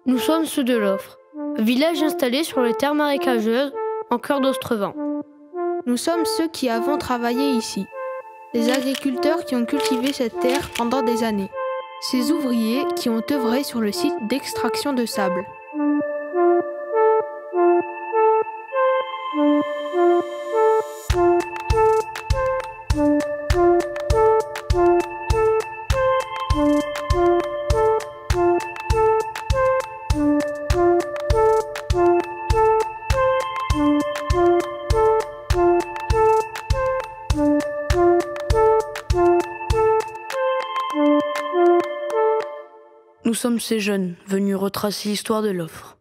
Nous sommes ceux de l'Offre, village installé sur les terres marécageuses en cœur d'Ostrevent. Nous sommes ceux qui avons travaillé ici, des agriculteurs qui ont cultivé cette terre pendant des années, ces ouvriers qui ont œuvré sur le site d'extraction de sable. Nous sommes ces jeunes venus retracer l'histoire de l'Offre.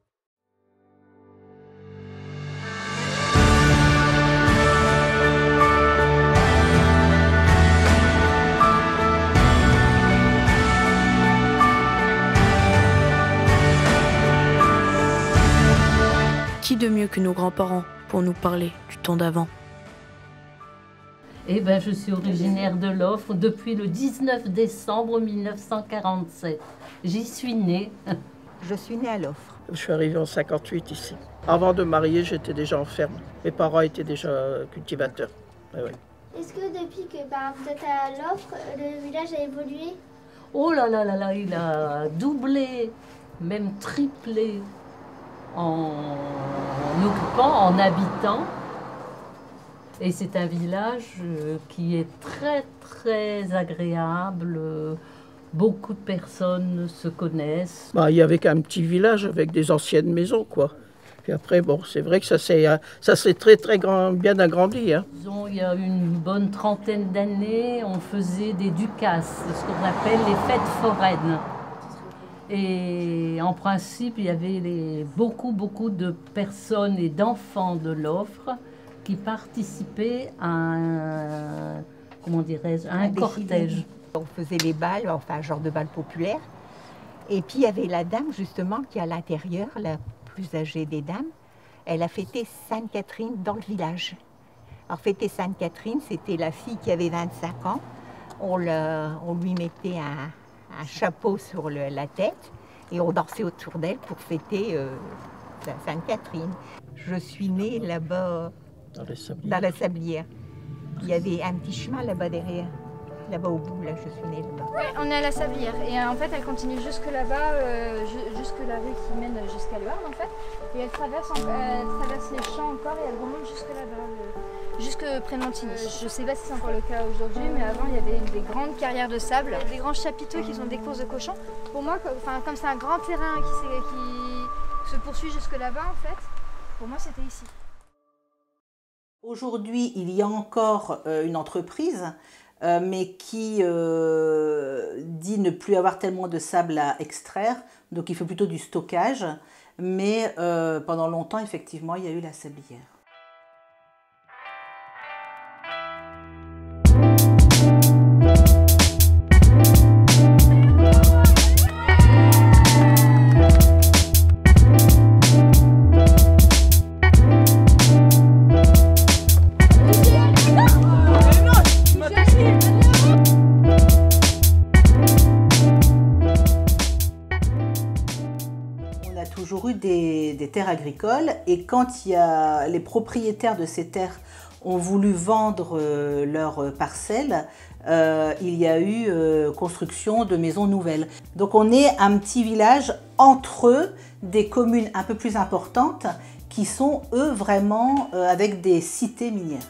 Qui de mieux que nos grands-parents pour nous parler du temps d'avant? Eh ben, je suis originaire de l'Offre depuis le 19 décembre 1947. J'y suis née. Je suis née à l'Offre. Je suis arrivée en 58 ici. Avant de me marier, j'étais déjà en ferme. Mes parents étaient déjà cultivateurs. Ouais, ouais. Est-ce que depuis que vous êtes à l'Offre, le village a évolué? Oh là là là là, il a doublé, même triplé en occupants, en habitants. Et c'est un village qui est très très agréable. Beaucoup de personnes se connaissent. Il y avait qu'un petit village avec des anciennes maisons, quoi. Puis après, bon, c'est vrai que ça s'est très très bien agrandi. Hein. Disons, il y a une bonne trentaine d'années, on faisait des ducasses, ce qu'on appelle les fêtes foraines. Et en principe, il y avait beaucoup de personnes et d'enfants de l'Offre qui participaient à un cortège. On faisait les balles, enfin un genre de bal populaire. Et puis il y avait la dame justement qui est à l'intérieur, la plus âgée des dames. Elle a fêté Sainte-Catherine dans le village. Alors fêter Sainte-Catherine, c'était la fille qui avait 25 ans. On lui mettait un chapeau sur la tête et on dansait autour d'elle pour fêter Sainte-Catherine. Je suis née là-bas. Dans la sablière. Il y avait un petit chemin là-bas derrière. Là-bas au bout, là, je suis née là-bas. Oui, on est à la sablière. Et en fait, elle continue jusque là-bas, jusque la rue qui mène jusqu'à Leharne, en fait. Et elle traverse les champs encore et elle remonte jusque là-bas, jusque près de Montigny. Je ne sais pas si c'est encore le cas aujourd'hui, mais avant, il y avait des grandes carrières de sable, des grands chapiteaux qui sont des courses de cochons. Pour moi, comme c'est un grand terrain qui se poursuit jusque là-bas, en fait, pour moi, c'était ici. Aujourd'hui, il y a encore une entreprise, mais qui dit ne plus avoir tellement de sable à extraire, donc il fait plutôt du stockage. Mais pendant longtemps, effectivement, il y a eu la sablière. Toujours eu des terres agricoles et quand les propriétaires de ces terres ont voulu vendre leurs parcelles, il y a eu construction de maisons nouvelles. Donc on est un petit village entre des communes un peu plus importantes qui sont eux vraiment avec des cités minières.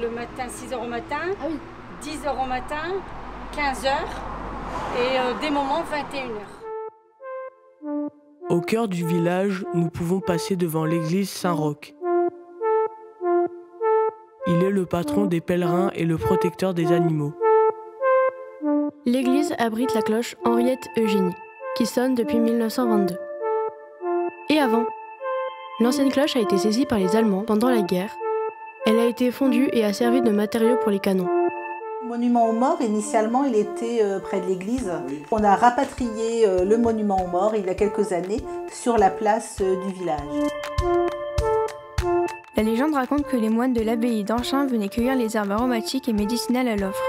Le matin, 6h au matin, ah oui. 10h au matin, 15h et des moments 21h. Au cœur du village, nous pouvons passer devant l'église Saint-Roch. Il est le patron des pèlerins et le protecteur des animaux. L'église abrite la cloche Henriette Eugénie, qui sonne depuis 1922. Et avant, l'ancienne cloche a été saisie par les Allemands pendant la guerre Elle a été fondue et a servi de matériau pour les canons. Le monument aux morts, initialement, il était près de l'église. Oui. On a rapatrié le monument aux morts il y a quelques années sur la place du village. La légende raconte que les moines de l'abbaye d'Anchin venaient cueillir les herbes aromatiques et médicinales à l'Offre.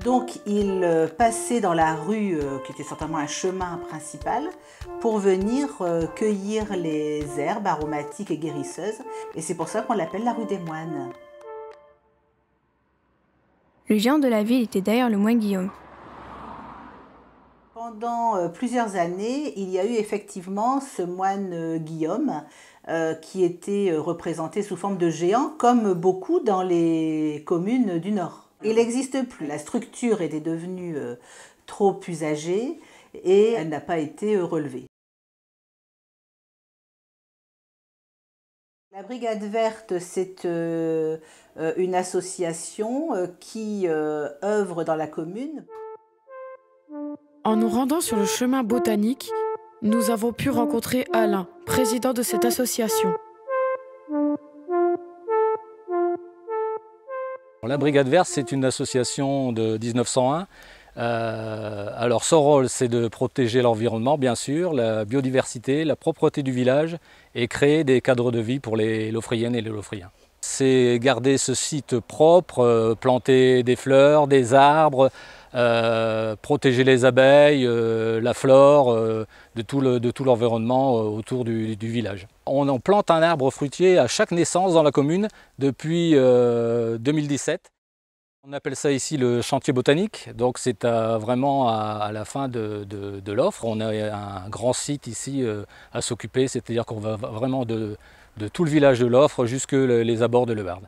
Donc ils passaient dans la rue, qui était certainement un chemin principal, pour venir cueillir les herbes aromatiques et guérisseuses. Et c'est pour ça qu'on l'appelle la rue des moines. Le géant de la ville était d'ailleurs le moine Guillaume. Pendant plusieurs années, il y a eu effectivement ce moine Guillaume qui était représenté sous forme de géant, comme beaucoup dans les communes du Nord. Il n'existe plus. La structure était devenue trop usagée et elle n'a pas été relevée. La Brigade Verte, c'est une association qui œuvre dans la commune. En nous rendant sur le chemin botanique, nous avons pu rencontrer Alain, président de cette association. La Brigade Verte, c'est une association de 1901. Alors son rôle, c'est de protéger l'environnement, bien sûr, la biodiversité, la propreté du village et créer des cadres de vie pour les Lofriennes et les Lofriens. C'est garder ce site propre, planter des fleurs, des arbres, protéger les abeilles, la flore, de tout l'environnement autour du village. On plante un arbre fruitier à chaque naissance dans la commune depuis 2017. On appelle ça ici le chantier botanique, donc c'est vraiment à la fin de l'offre. On a un grand site ici à s'occuper, c'est-à-dire qu'on va vraiment de tout le village de l'offre jusque les abords de Lebarde.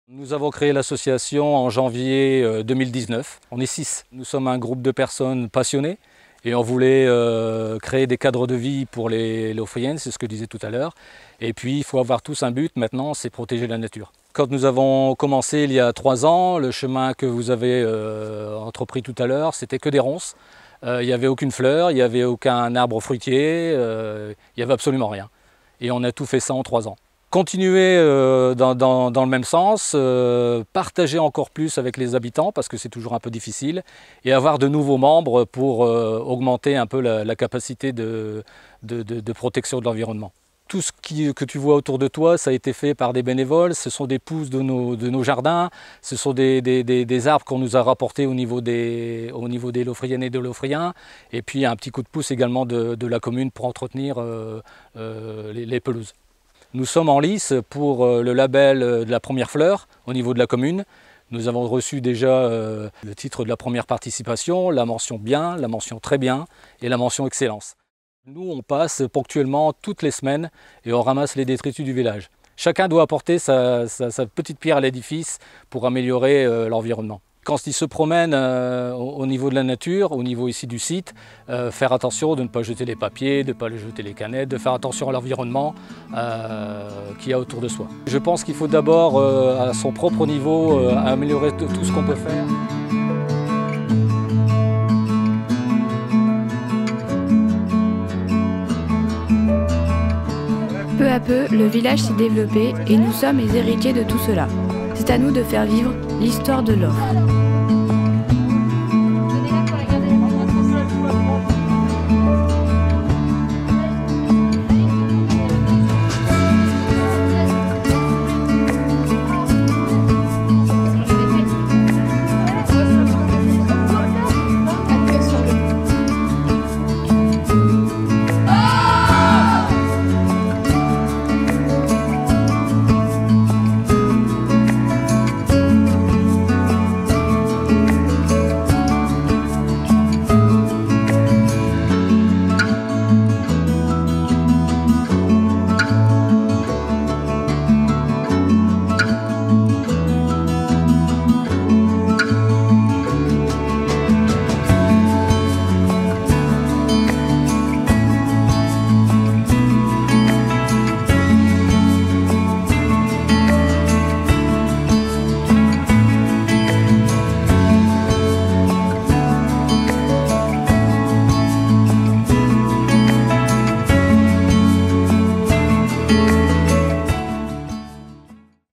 Nous avons créé l'association en janvier 2019. On est 6. Nous sommes un groupe de personnes passionnées et on voulait créer des cadres de vie pour les Lofriennes, c'est ce que je disais tout à l'heure. Et puis il faut avoir tous un but maintenant, c'est protéger la nature. Quand nous avons commencé il y a 3 ans, le chemin que vous avez entrepris tout à l'heure, c'était que des ronces. Il n'y avait aucune fleur, il n'y avait aucun arbre fruitier, il n'y avait absolument rien. Et on a tout fait ça en 3 ans. Continuer dans le même sens, partager encore plus avec les habitants parce que c'est toujours un peu difficile et avoir de nouveaux membres pour augmenter un peu la capacité de protection de l'environnement. Tout ce que tu vois autour de toi, ça a été fait par des bénévoles, ce sont des pousses de nos jardins, ce sont des arbres qu'on nous a rapportés au niveau des Lofriennes et des Lofriens, et puis un petit coup de pouce également de la commune pour entretenir les pelouses. Nous sommes en lice pour le label de la première fleur au niveau de la commune. Nous avons reçu déjà le titre de la première participation, la mention bien, la mention très bien et la mention excellence. Nous, on passe ponctuellement toutes les semaines et on ramasse les détritus du village. Chacun doit apporter sa petite pierre à l'édifice pour améliorer l'environnement. Quand ils se promènent au niveau de la nature, au niveau ici du site, faire attention de ne pas jeter les papiers, de ne pas jeter les canettes, de faire attention à l'environnement qu'il y a autour de soi. Je pense qu'il faut d'abord, à son propre niveau, améliorer tout ce qu'on peut faire. Peu à peu, le village s'est développé et nous sommes les héritiers de tout cela. C'est à nous de faire vivre l'histoire de l'Offre.